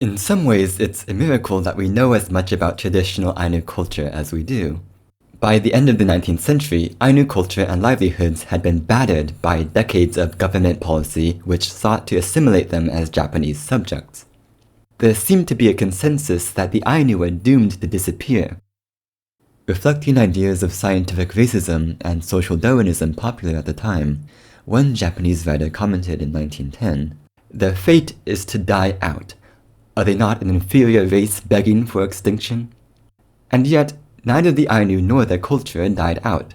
In some ways, it's a miracle that we know as much about traditional Ainu culture as we do. By the end of the 19th century, Ainu culture and livelihoods had been battered by decades of government policy which sought to assimilate them as Japanese subjects. There seemed to be a consensus that the Ainu were doomed to disappear. Reflecting ideas of scientific racism and social Darwinism popular at the time, one Japanese writer commented in 1910, "Their fate is to die out. Are they not an inferior race begging for extinction?" And yet, neither the Ainu nor their culture died out.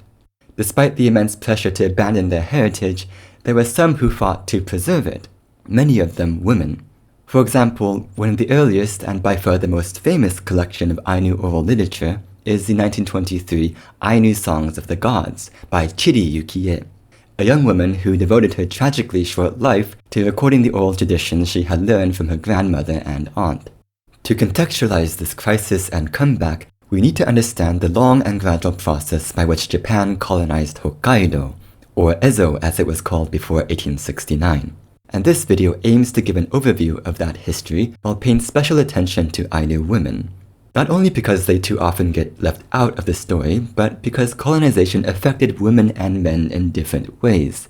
Despite the immense pressure to abandon their heritage, there were some who fought to preserve it, many of them women. For example, one of the earliest and by far the most famous collection of Ainu oral literature is the 1923 Ainu Songs of the Gods by Chiri Yukie, a young woman who devoted her tragically short life to recording the oral traditions she had learned from her grandmother and aunt. To contextualize this crisis and comeback, we need to understand the long and gradual process by which Japan colonized Hokkaido, or Ezo as it was called before 1869. And this video aims to give an overview of that history while paying special attention to Ainu women. Not only because they too often get left out of the story, but because colonization affected women and men in different ways.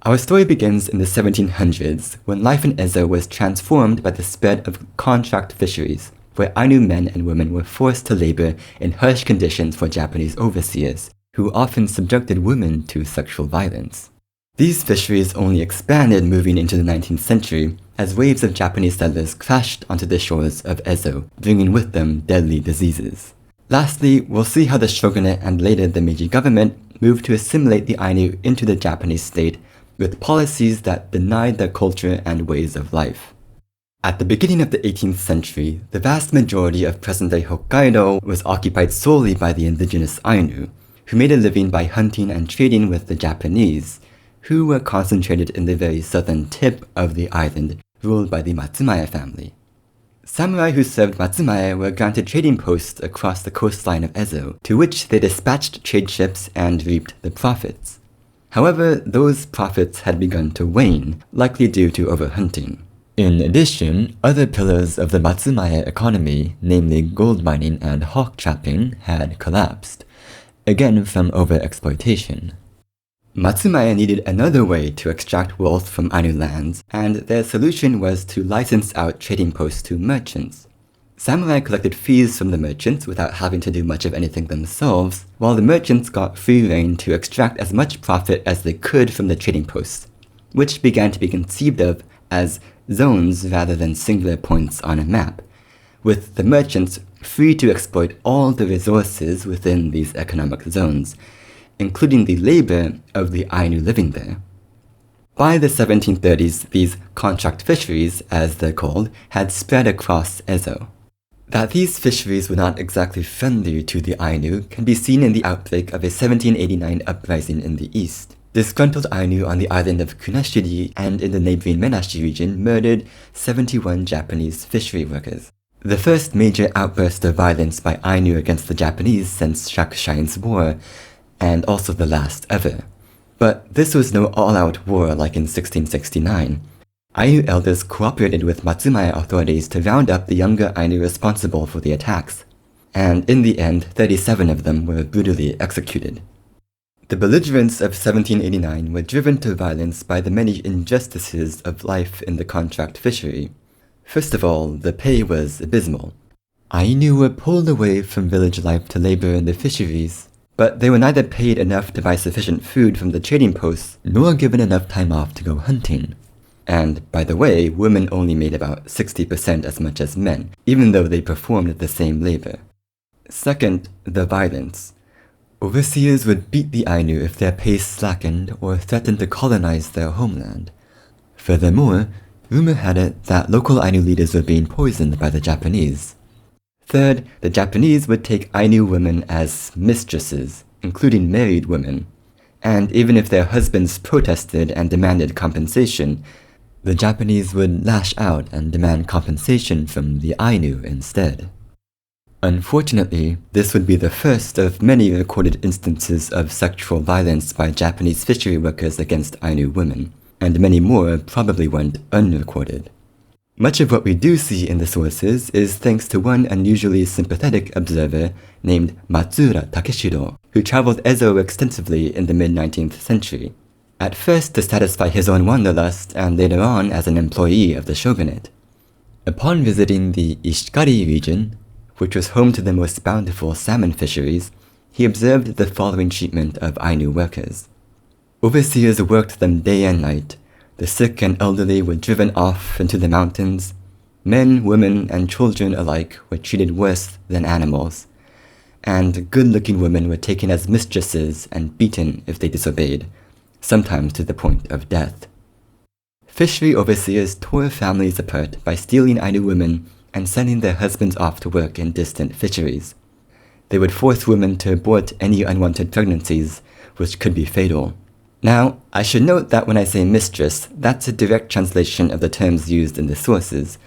Our story begins in the 1700s, when life in Ezo was transformed by the spread of contract fisheries, where Ainu men and women were forced to labor in harsh conditions for Japanese overseers, who often subjected women to sexual violence. These fisheries only expanded moving into the 19th century, as waves of Japanese settlers crashed onto the shores of Ezo, bringing with them deadly diseases. Lastly, we'll see how the Shogunate and later the Meiji government moved to assimilate the Ainu into the Japanese state with policies that denied their culture and ways of life. At the beginning of the 18th century, the vast majority of present-day Hokkaido was occupied solely by the indigenous Ainu, who made a living by hunting and trading with the Japanese, who were concentrated in the very southern tip of the island, ruled by the Matsumae family. Samurai who served Matsumae were granted trading posts across the coastline of Ezo, to which they dispatched trade ships and reaped the profits. However, those profits had begun to wane, likely due to overhunting. In addition, other pillars of the Matsumae economy, namely gold mining and hawk trapping, had collapsed, again from overexploitation. Matsumae needed another way to extract wealth from Ainu lands, and their solution was to license out trading posts to merchants. Samurai collected fees from the merchants without having to do much of anything themselves, while the merchants got free rein to extract as much profit as they could from the trading posts, which began to be conceived of as zones rather than singular points on a map, with the merchants free to exploit all the resources within these economic zones, including the labor of the Ainu living there. By the 1730s, these contract fisheries, as they're called, had spread across Ezo. That these fisheries were not exactly friendly to the Ainu can be seen in the outbreak of a 1789 uprising in the east. Disgruntled Ainu on the island of Kunashiri and in the neighboring Menashi region murdered 71 Japanese fishery workers. The first major outburst of violence by Ainu against the Japanese since Shakushain's war, and also the last ever. But this was no all-out war like in 1669. Ainu elders cooperated with Matsumae authorities to round up the younger Ainu responsible for the attacks, and in the end 37 of them were brutally executed. The belligerents of 1789 were driven to violence by the many injustices of life in the contract fishery. First of all, the pay was abysmal. Ainu were pulled away from village life to labor in the fisheries, but they were neither paid enough to buy sufficient food from the trading posts, nor given enough time off to go hunting. And, by the way, women only made about 60% as much as men, even though they performed the same labor. Second, the violence. Overseers would beat the Ainu if their pace slackened or threatened to colonize their homeland. Furthermore, rumor had it that local Ainu leaders were being poisoned by the Japanese. Third, the Japanese would take Ainu women as mistresses, including married women. And even if their husbands protested and demanded compensation, the Japanese would lash out and demand compensation from the Ainu instead. Unfortunately, this would be the first of many recorded instances of sexual violence by Japanese fishery workers against Ainu women, and many more probably went unrecorded. Much of what we do see in the sources is thanks to one unusually sympathetic observer named Matsuura Takeshiro, who traveled Ezo extensively in the mid-19th century, at first to satisfy his own wanderlust and later on as an employee of the shogunate. Upon visiting the Ishikari region, which was home to the most bountiful salmon fisheries, he observed the following treatment of Ainu workers. Overseers worked them day and night. The sick and elderly were driven off into the mountains. Men, women, and children alike were treated worse than animals. And good-looking women were taken as mistresses and beaten if they disobeyed, sometimes to the point of death. Fishery overseers tore families apart by stealing Ainu women and sending their husbands off to work in distant fisheries. They would force women to abort any unwanted pregnancies, which could be fatal. Now, I should note that when I say mistress, that's a direct translation of the terms used in the sources,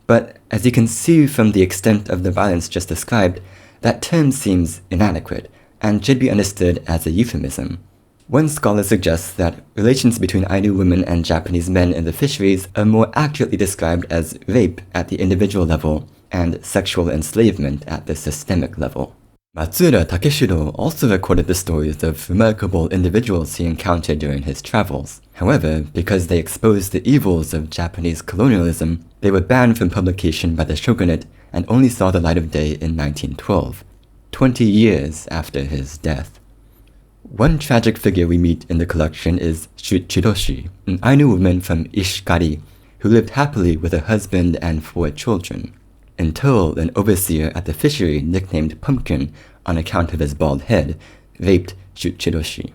but as you can see from the extent of the violence just described, that term seems inadequate and should be understood as a euphemism. One scholar suggests that relations between Ainu women and Japanese men in the fisheries are more accurately described as rape at the individual level and sexual enslavement at the systemic level. Matsuura Takeshiro also recorded the stories of remarkable individuals he encountered during his travels. However, because they exposed the evils of Japanese colonialism, they were banned from publication by the shogunate and only saw the light of day in 1912, 20 years after his death. One tragic figure we meet in the collection is Shuichiroshi, an Ainu woman from Ishikari, who lived happily with her husband and 4 children, until an overseer at the fishery nicknamed Pumpkin on account of his bald head raped Shuichiroshi.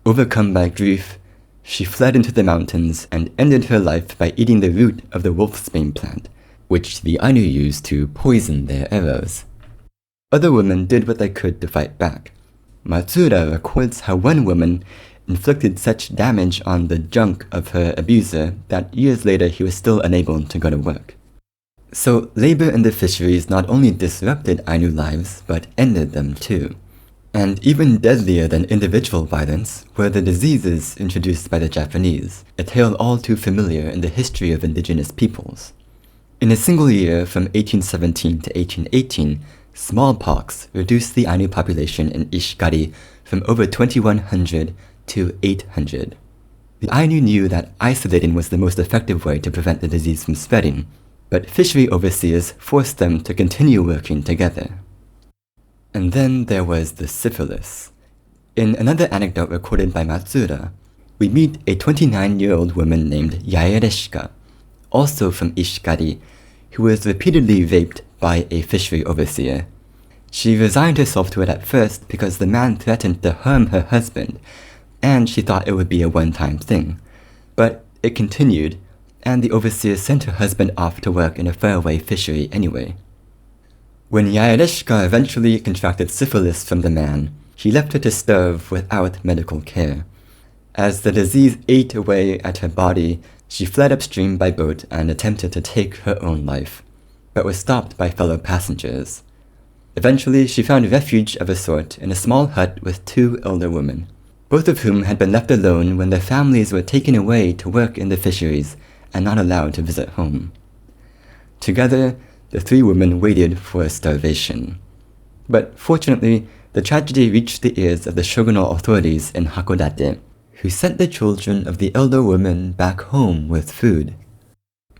Overcome by grief, she fled into the mountains and ended her life by eating the root of the wolfsbane plant, which the Ainu used to poison their arrows. Other women did what they could to fight back. Matsuura records how one woman inflicted such damage on the junk of her abuser that years later he was still unable to go to work. So labor in the fisheries not only disrupted Ainu lives, but ended them too. And even deadlier than individual violence were the diseases introduced by the Japanese, a tale all too familiar in the history of indigenous peoples. In a single year from 1817 to 1818, smallpox reduced the Ainu population in Ishikari from over 2,100 to 800. The Ainu knew that isolating was the most effective way to prevent the disease from spreading, but fishery overseers forced them to continue working together. And then there was the syphilis. In another anecdote recorded by Matsuura, we meet a 29-year-old woman named Yaereshika, also from Ishikari, who was repeatedly raped by a fishery overseer. She resigned herself to it at first because the man threatened to harm her husband, and she thought it would be a one-time thing. But it continued, and the overseer sent her husband off to work in a faraway fishery anyway. When Yaereshika eventually contracted syphilis from the man, he left her to starve without medical care. As the disease ate away at her body, she fled upstream by boat and attempted to take her own life, but was stopped by fellow passengers. Eventually, she found refuge of a sort in a small hut with 2 elder women, both of whom had been left alone when their families were taken away to work in the fisheries and not allowed to visit home. Together, the 3 women waited for starvation. But fortunately, the tragedy reached the ears of the shogunal authorities in Hakodate, who sent the children of the elder women back home with food.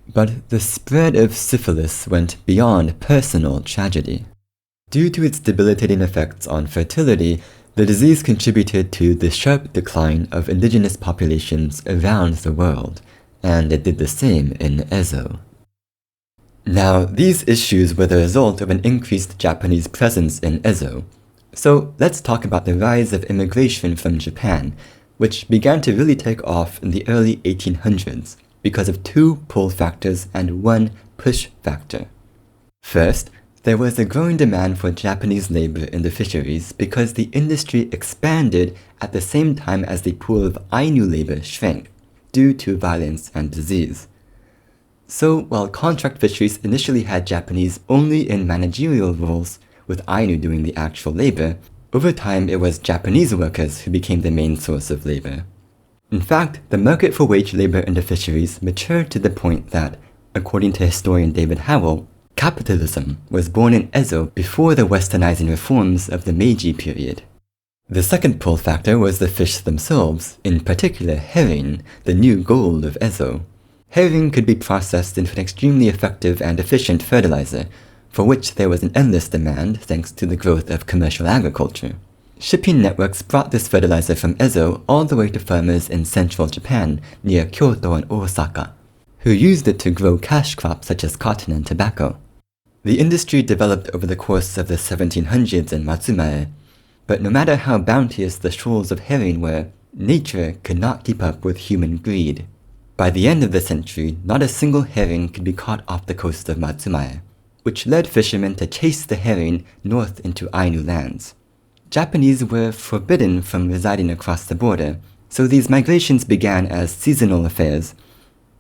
But the spread of syphilis went beyond personal tragedy. Due to its debilitating effects on fertility, the disease contributed to the sharp decline of indigenous populations around the world, and it did the same in Ezo. Now, these issues were the result of an increased Japanese presence in Ezo. So let's talk about the rise of immigration from Japan, which began to really take off in the early 1800s because of 2 pull factors and 1 push factor. First, there was a growing demand for Japanese labor in the fisheries because the industry expanded at the same time as the pool of Ainu labor shrank due to violence and disease. So, while contract fisheries initially had Japanese only in managerial roles, with Ainu doing the actual labor, over time it was Japanese workers who became the main source of labor. In fact, the market for wage labor in the fisheries matured to the point that According to historian David Howell, capitalism was born in Ezo before the westernizing reforms of the Meiji period. The second pull factor was the fish themselves, in particular herring, the new gold of Ezo. Herring could be processed into an extremely effective and efficient fertilizer, for which there was an endless demand thanks to the growth of commercial agriculture. Shipping networks brought this fertilizer from Ezo all the way to farmers in central Japan, near Kyoto and Osaka, who used it to grow cash crops such as cotton and tobacco. The industry developed over the course of the 1700s in Matsumae, but no matter how bounteous the shoals of herring were, nature could not keep up with human greed. By the end of the century, not a single herring could be caught off the coast of Matsumae, which led fishermen to chase the herring north into Ainu lands. Japanese were forbidden from residing across the border, so these migrations began as seasonal affairs.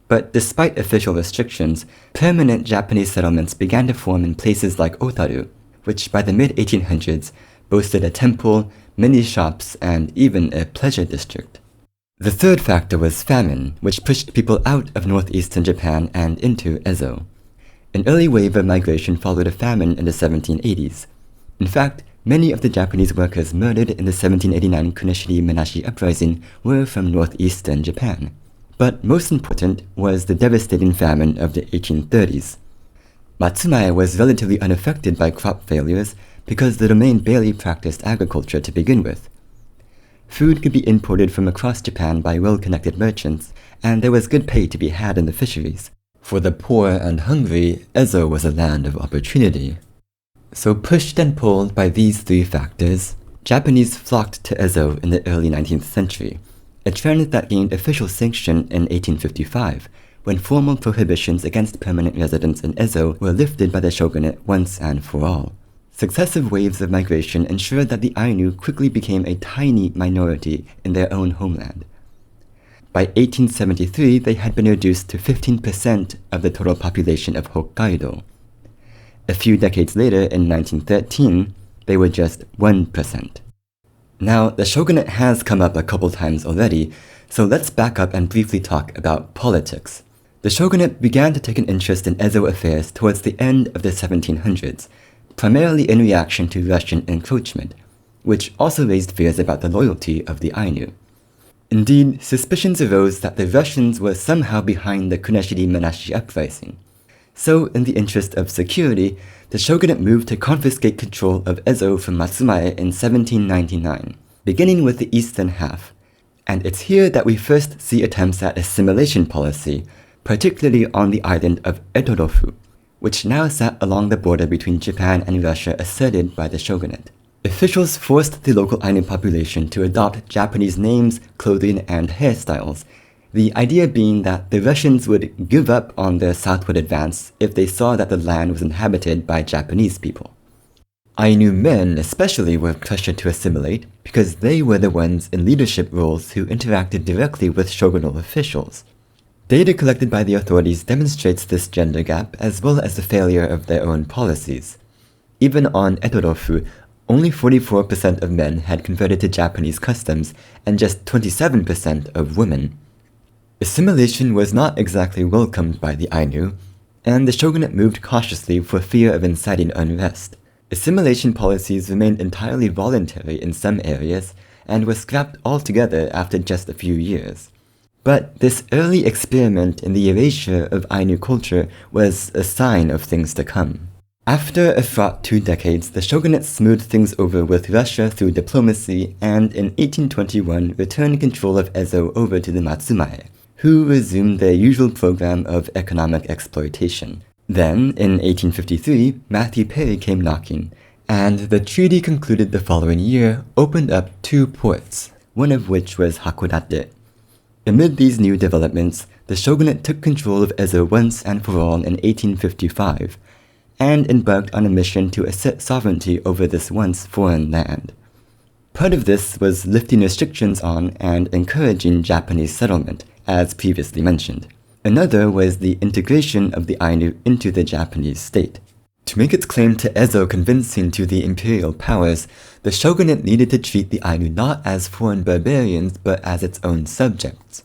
But despite official restrictions, permanent Japanese settlements began to form in places like Otaru, which by the mid-1800s boasted a temple, many shops, and even a pleasure district. The third factor was famine, which pushed people out of northeastern Japan and into Ezo. An early wave of migration followed a famine in the 1780s. In fact, many of the Japanese workers murdered in the 1789 Kunishiri Menashi uprising were from northeastern Japan. But most important was the devastating famine of the 1830s. Matsumae was relatively unaffected by crop failures because the domain barely practiced agriculture to begin with. Food could be imported from across Japan by well-connected merchants, and there was good pay to be had in the fisheries. For the poor and hungry, Ezo was a land of opportunity. So pushed and pulled by these three factors, Japanese flocked to Ezo in the early 19th century, a trend that gained official sanction in 1855, when formal prohibitions against permanent residence in Ezo were lifted by the shogunate once and for all. Successive waves of migration ensured that the Ainu quickly became a tiny minority in their own homeland. By 1873, they had been reduced to 15% of the total population of Hokkaido. A few decades later, in 1913, they were just 1%. Now, the shogunate has come up a couple times already, so let's back up and briefly talk about politics. The shogunate began to take an interest in Ezo affairs towards the end of the 1700s, primarily in reaction to Russian encroachment, which also raised fears about the loyalty of the Ainu. Indeed, suspicions arose that the Russians were somehow behind the Kunishiri Menashi uprising. So, in the interest of security, the shogunate moved to confiscate control of Ezo from Matsumae in 1799, beginning with the eastern half. And it's here that we first see attempts at assimilation policy, particularly on the island of Etorofu, which now sat along the border between Japan and Russia asserted by the shogunate. Officials forced the local Ainu population to adopt Japanese names, clothing, and hairstyles, the idea being that the Russians would give up on their southward advance if they saw that the land was inhabited by Japanese people. Ainu men especially were pressured to assimilate because they were the ones in leadership roles who interacted directly with shogunal officials. Data collected by the authorities demonstrates this gender gap as well as the failure of their own policies. Even on Etorofu, only 44% of men had converted to Japanese customs and just 27% of women. Assimilation was not exactly welcomed by the Ainu, and the shogunate moved cautiously for fear of inciting unrest. Assimilation policies remained entirely voluntary in some areas and were scrapped altogether after just a few years. But this early experiment in the erasure of Ainu culture was a sign of things to come. After a fraught 2 decades, the shogunate smoothed things over with Russia through diplomacy and in 1821 returned control of Ezo over to the Matsumae, who resumed their usual program of economic exploitation. Then, in 1853, Matthew Perry came knocking, and the treaty concluded the following year opened up 2 ports, one of which was Hakodate. Amid these new developments, the shogunate took control of Ezo once and for all in 1855, and embarked on a mission to assert sovereignty over this once foreign land. Part of this was lifting restrictions on and encouraging Japanese settlement, as previously mentioned. Another was the integration of the Ainu into the Japanese state. To make its claim to Ezo convincing to the imperial powers, the shogunate needed to treat the Ainu not as foreign barbarians but as its own subjects.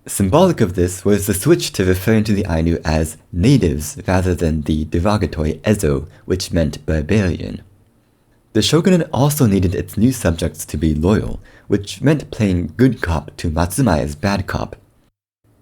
Symbolic of this was the switch to referring to the Ainu as natives rather than the derogatory ezo, which meant barbarian. The shogunate also needed its new subjects to be loyal, which meant playing good cop to Matsumae's bad cop.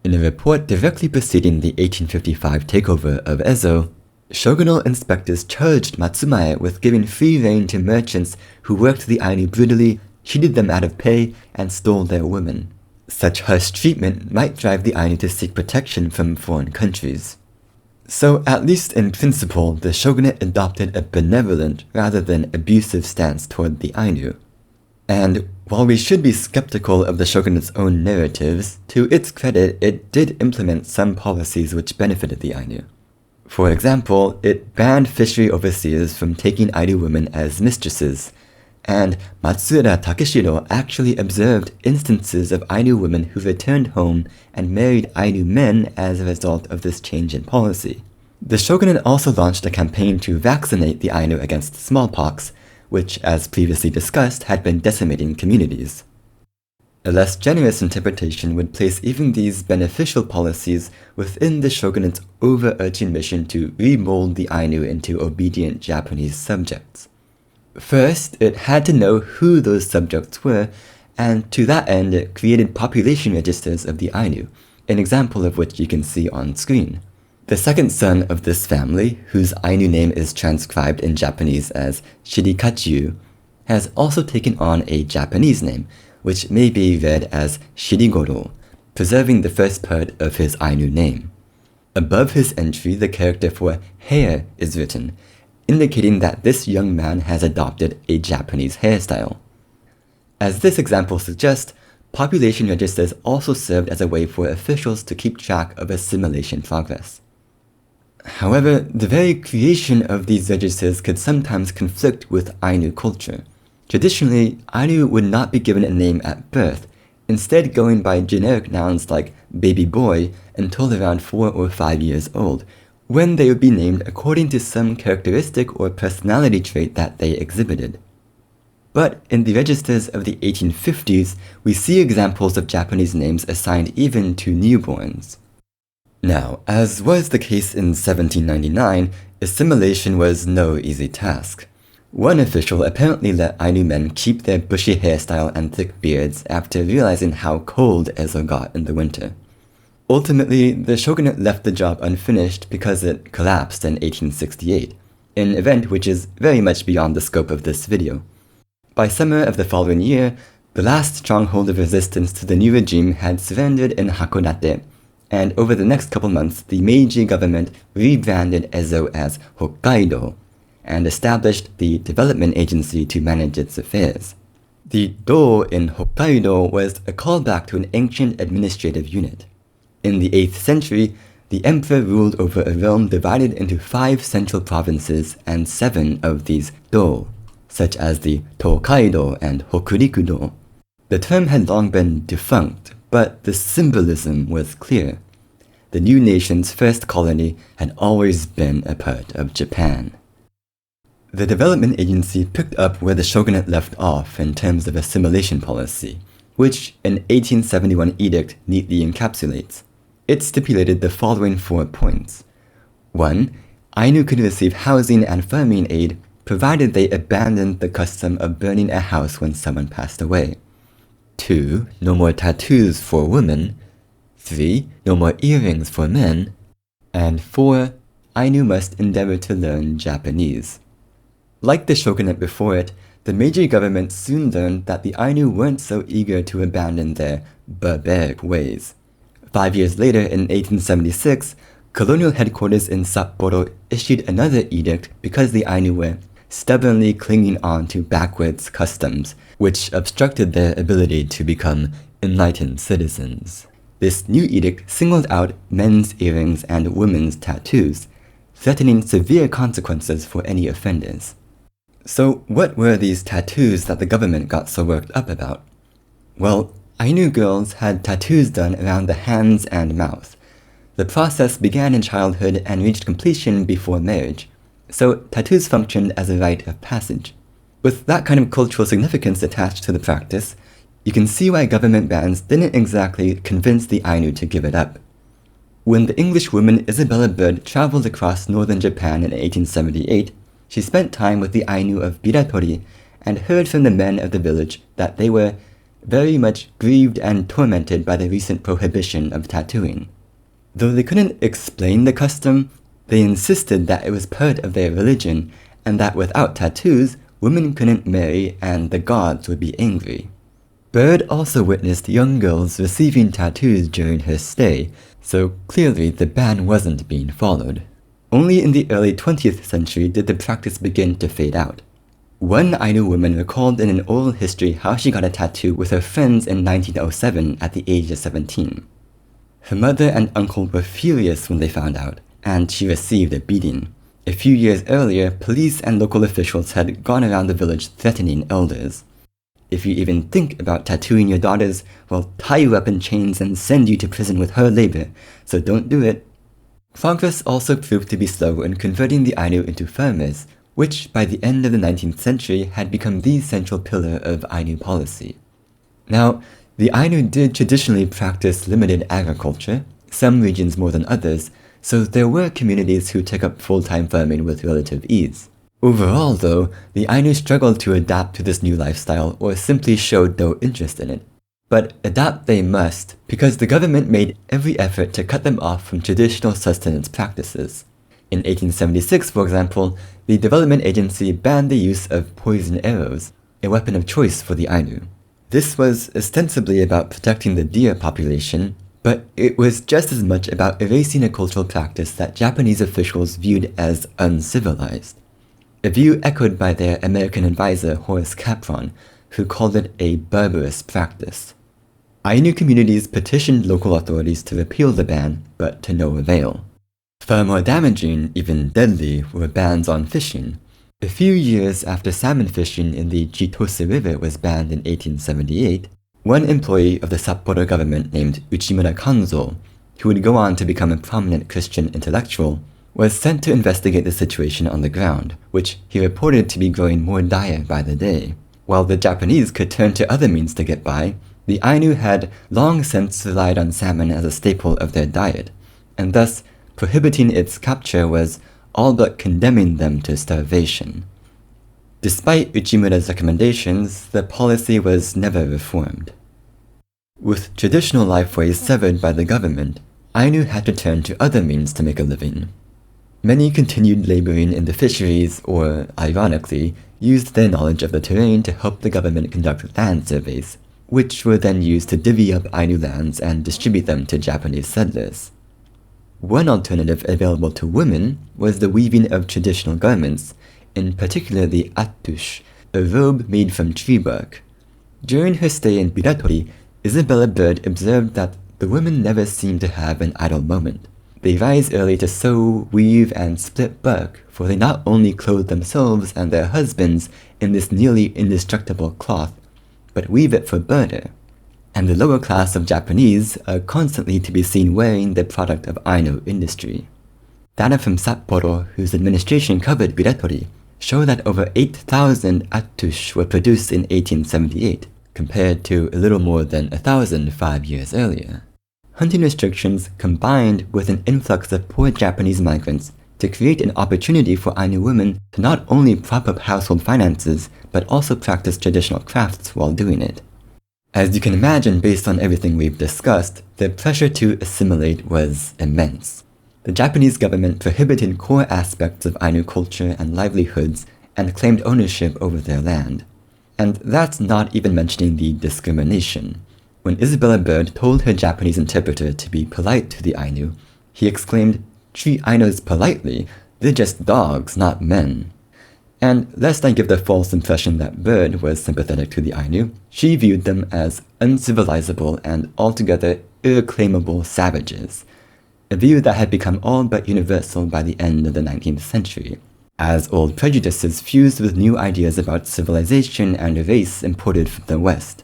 In a report directly preceding the 1855 takeover of Ezo, shogunal inspectors charged Matsumae with giving free rein to merchants who worked the Ainu brutally, cheated them out of pay, and stole their women. Such harsh treatment might drive the Ainu to seek protection from foreign countries. So, at least in principle, the shogunate adopted a benevolent rather than abusive stance toward the Ainu. And while we should be skeptical of the shogunate's own narratives, to its credit, it did implement some policies which benefited the Ainu. For example, it banned fishery overseers from taking Ainu women as mistresses, and Matsuura Takeshiro actually observed instances of Ainu women who returned home and married Ainu men as a result of this change in policy. The shogunate also launched a campaign to vaccinate the Ainu against smallpox, which, as previously discussed, had been decimating communities. A less generous interpretation would place even these beneficial policies within the shogunate's overarching mission to remold the Ainu into obedient Japanese subjects. First, it had to know who those subjects were, and to that end it created population registers of the Ainu, an example of which you can see on screen. The second son of this family, whose Ainu name is transcribed in Japanese as Shirikatsu, has also taken on a Japanese name, which may be read as Shirigoro, preserving the first part of his Ainu name. Above his entry, the character for hair is written, indicating that this young man has adopted a Japanese hairstyle. As this example suggests, population registers also served as a way for officials to keep track of assimilation progress. However, the very creation of these registers could sometimes conflict with Ainu culture. Traditionally, Ainu would not be given a name at birth, instead going by generic nouns like baby boy until around 4 or 5 years old, when they would be named according to some characteristic or personality trait that they exhibited. But in the registers of the 1850s, we see examples of Japanese names assigned even to newborns. Now, as was the case in 1799, assimilation was no easy task. One official apparently let Ainu men keep their bushy hairstyle and thick beards after realizing how cold Ezo got in the winter. Ultimately, the shogunate left the job unfinished because it collapsed in 1868, an event which is very much beyond the scope of this video. By summer of the following year, the last stronghold of resistance to the new regime had surrendered in Hakodate, and over the next couple months, the Meiji government rebranded Ezo as Hokkaido, and established the Development Agency to manage its affairs. The Do in Hokkaido was a callback to an ancient administrative unit. In the 8th century, the emperor ruled over a realm divided into 5 central provinces and 7 of these Do, such as the Tokaido and Hokurikudo. The term had long been defunct, but the symbolism was clear. The new nation's first colony had always been a part of Japan. The Development Agency picked up where the shogunate left off in terms of assimilation policy, which an 1871 edict neatly encapsulates. It stipulated the following 4 points. 1. Ainu could receive housing and farming aid provided they abandoned the custom of burning a house when someone passed away. 2. No more tattoos for women. 3. No more earrings for men. And 4. Ainu must endeavor to learn Japanese. Like the shogunate before it, the Meiji government soon learned that the Ainu weren't so eager to abandon their barbaric ways. 5 years later, in 1876, colonial headquarters in Sapporo issued another edict because the Ainu were stubbornly clinging on to backwards customs, which obstructed their ability to become enlightened citizens. This new edict singled out men's earrings and women's tattoos, threatening severe consequences for any offenders. So what were these tattoos that the government got so worked up about? Well, Ainu girls had tattoos done around the hands and mouth. The process began in childhood and reached completion before marriage, so tattoos functioned as a rite of passage. With that kind of cultural significance attached to the practice, You can see why government bans didn't exactly convince the Ainu to give it up. When the English woman Isabella Bird traveled across northern Japan in 1878, she spent time with the Ainu of Biratori and heard from the men of the village that they were very much grieved and tormented by the recent prohibition of tattooing. Though they couldn't explain the custom, they insisted that it was part of their religion and that without tattoos, women couldn't marry and the gods would be angry. Bird also witnessed young girls receiving tattoos during her stay, so clearly the ban wasn't being followed. Only in the early 20th century did the practice begin to fade out. One Ainu woman recalled in an oral history how she got a tattoo with her friends in 1907 at the age of 17. Her mother and uncle were furious when they found out, and she received a beating. A few years earlier, police and local officials had gone around the village threatening elders. If you even think about tattooing your daughters, we'll tie you up in chains and send you to prison with hard labor, so don't do it. Progress also proved to be slow in converting the Ainu into farmers, which by the end of the 19th century had become the central pillar of Ainu policy. Now, the Ainu did traditionally practice limited agriculture, some regions more than others, so there were communities who took up full-time farming with relative ease. Overall, though, the Ainu struggled to adapt to this new lifestyle or simply showed no interest in it. But adapt they must, because the government made every effort to cut them off from traditional sustenance practices. In 1876, for example, the Development Agency banned the use of poison arrows, a weapon of choice for the Ainu. This was ostensibly about protecting the deer population, but it was just as much about erasing a cultural practice that Japanese officials viewed as uncivilized. A view echoed by their American advisor Horace Capron, who called it a barbarous practice. Ainu communities petitioned local authorities to repeal the ban, but to no avail. Far more damaging, even deadly, were bans on fishing. A few years after salmon fishing in the Chitose River was banned in 1878, one employee of the Sapporo government named Uchimura Kanzo, who would go on to become a prominent Christian intellectual, was sent to investigate the situation on the ground, which he reported to be growing more dire by the day. While the Japanese could turn to other means to get by, the Ainu had long since relied on salmon as a staple of their diet, and thus prohibiting its capture was all but condemning them to starvation. Despite Uchimura's recommendations, the policy was never reformed. With traditional lifeways severed by the government, Ainu had to turn to other means to make a living. Many continued laboring in the fisheries or, ironically, used their knowledge of the terrain to help the government conduct land surveys, which were then used to divvy up Ainu lands and distribute them to Japanese settlers. One alternative available to women was the weaving of traditional garments, in particular the attush, a robe made from tree bark. During her stay in Biratori, Isabella Bird observed that the women never seemed to have an idle moment. They rise early to sew, weave, and split bark, for they not only clothe themselves and their husbands in this nearly indestructible cloth, but weave it for barter. And the lower class of Japanese are constantly to be seen wearing the product of Ainu industry. Data from Sapporo, whose administration covered Biratori, show that over 8,000 attush were produced in 1878, compared to a little more than 1,000 5 years earlier. Hunting restrictions combined with an influx of poor Japanese migrants to create an opportunity for Ainu women to not only prop up household finances, but also practice traditional crafts while doing it. As you can imagine, based on everything we've discussed, the pressure to assimilate was immense. The Japanese government prohibited core aspects of Ainu culture and livelihoods and claimed ownership over their land. And that's not even mentioning the discrimination. When Isabella Bird told her Japanese interpreter to be polite to the Ainu, he exclaimed, "Treat Ainus politely, they're just dogs, not men." And lest I give the false impression that Bird was sympathetic to the Ainu, she viewed them as uncivilizable and altogether irreclaimable savages, a view that had become all but universal by the end of the 19th century, as old prejudices fused with new ideas about civilization and race imported from the West.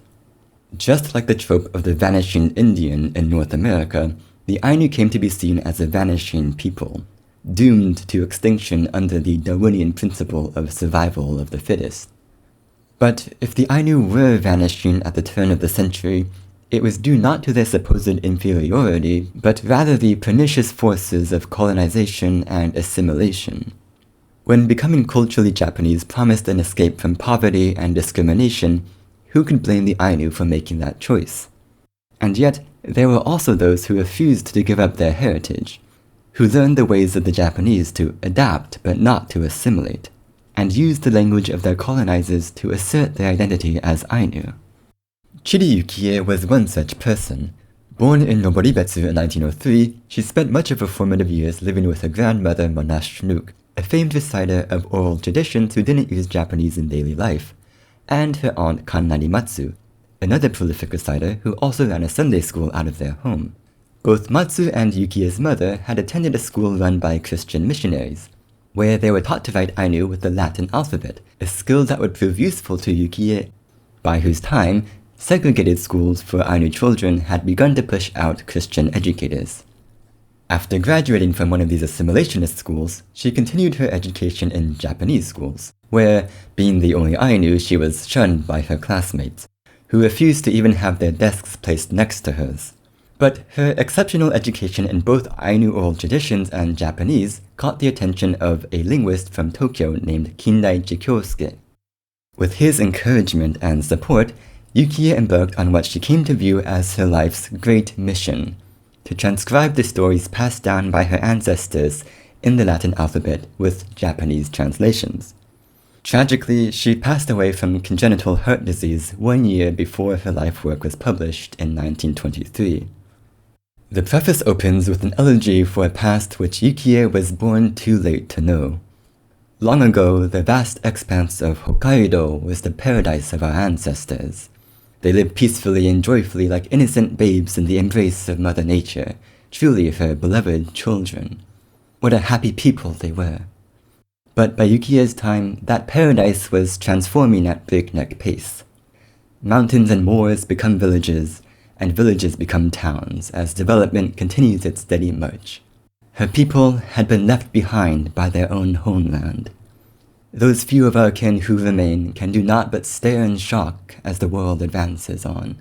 Just like the trope of the vanishing Indian in North America, the Ainu came to be seen as a vanishing people, doomed to extinction under the Darwinian principle of survival of the fittest. But if the Ainu were vanishing at the turn of the century, it was due not to their supposed inferiority, but rather the pernicious forces of colonization and assimilation. When becoming culturally Japanese promised an escape from poverty and discrimination, who could blame the Ainu for making that choice? And yet, there were also those who refused to give up their heritage, who learned the ways of the Japanese to adapt but not to assimilate, and used the language of their colonizers to assert their identity as Ainu. Chiri Yukie was one such person. Born in Noboribetsu in 1903, she spent much of her formative years living with her grandmother Monash Nuke, a famed reciter of oral traditions who didn't use Japanese in daily life, and her aunt Kannari Matsu, another prolific reciter who also ran a Sunday school out of their home. Both Matsu and Yukie's mother had attended a school run by Christian missionaries, where they were taught to write Ainu with the Latin alphabet, a skill that would prove useful to Yukie, by whose time segregated schools for Ainu children had begun to push out Christian educators. After graduating from one of these assimilationist schools, she continued her education in Japanese schools, where, being the only Ainu, she was shunned by her classmates, who refused to even have their desks placed next to hers. But her exceptional education in both Ainu oral traditions and Japanese caught the attention of a linguist from Tokyo named Kindaichi Kyosuke. With his encouragement and support, Yukie embarked on what she came to view as her life's great mission, to transcribe the stories passed down by her ancestors in the Latin alphabet with Japanese translations. Tragically, she passed away from congenital heart disease 1 year before her life work was published in 1923. The preface opens with an elegy for a past which Yukie was born too late to know. Long ago, the vast expanse of Hokkaido was the paradise of our ancestors. They lived peacefully and joyfully like innocent babes in the embrace of Mother Nature, truly her beloved children. What a happy people they were. But by Yukie's time, that paradise was transforming at breakneck pace. Mountains and moors become villages, and villages become towns as development continues its steady march. Her people had been left behind by their own homeland. Those few of our kin who remain can do naught but stare in shock as the world advances on.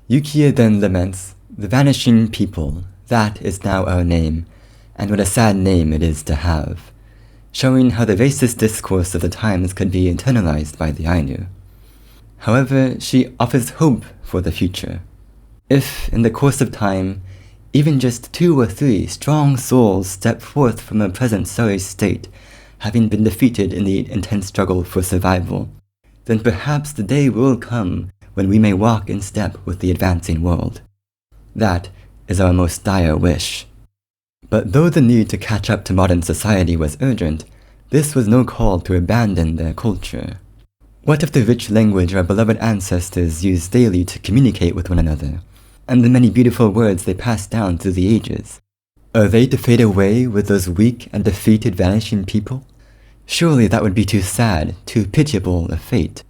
Yukie then laments, "The vanishing people, that is now our name, and what a sad name it is to have," showing how the racist discourse of the times could be internalized by the Ainu. However, she offers hope for the future. If, in the course of time, even just 2 or 3 strong souls step forth from a present sorry state, having been defeated in the intense struggle for survival, then perhaps the day will come when we may walk in step with the advancing world. That is our most dire wish. But though the need to catch up to modern society was urgent, this was no call to abandon their culture. What if the rich language our beloved ancestors used daily to communicate with one another, and the many beautiful words they passed down through the ages, are they to fade away with those weak and defeated vanishing people? Surely that would be too sad, too pitiable a fate.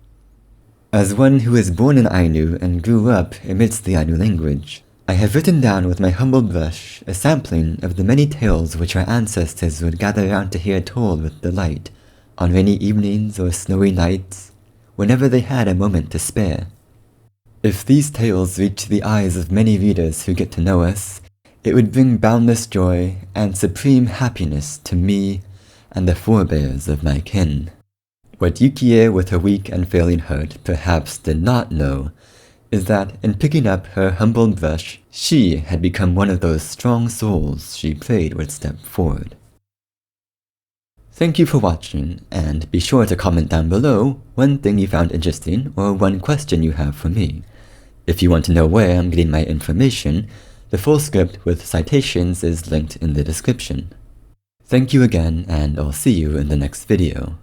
As one who was born in Ainu and grew up amidst the Ainu language, I have written down with my humble brush a sampling of the many tales which our ancestors would gather round to hear told with delight, on rainy evenings or snowy nights, whenever they had a moment to spare. If these tales reach the eyes of many readers who get to know us, it would bring boundless joy and supreme happiness to me and the forebears of my kin. What Yukie, with her weak and failing heart, perhaps did not know, is that in picking up her humble brush, she had become one of those strong souls she prayed would step forward. Thank you for watching, and be sure to comment down below one thing you found interesting or one question you have for me. If you want to know where I'm getting my information, the full script with citations is linked in the description. Thank you again, and I'll see you in the next video.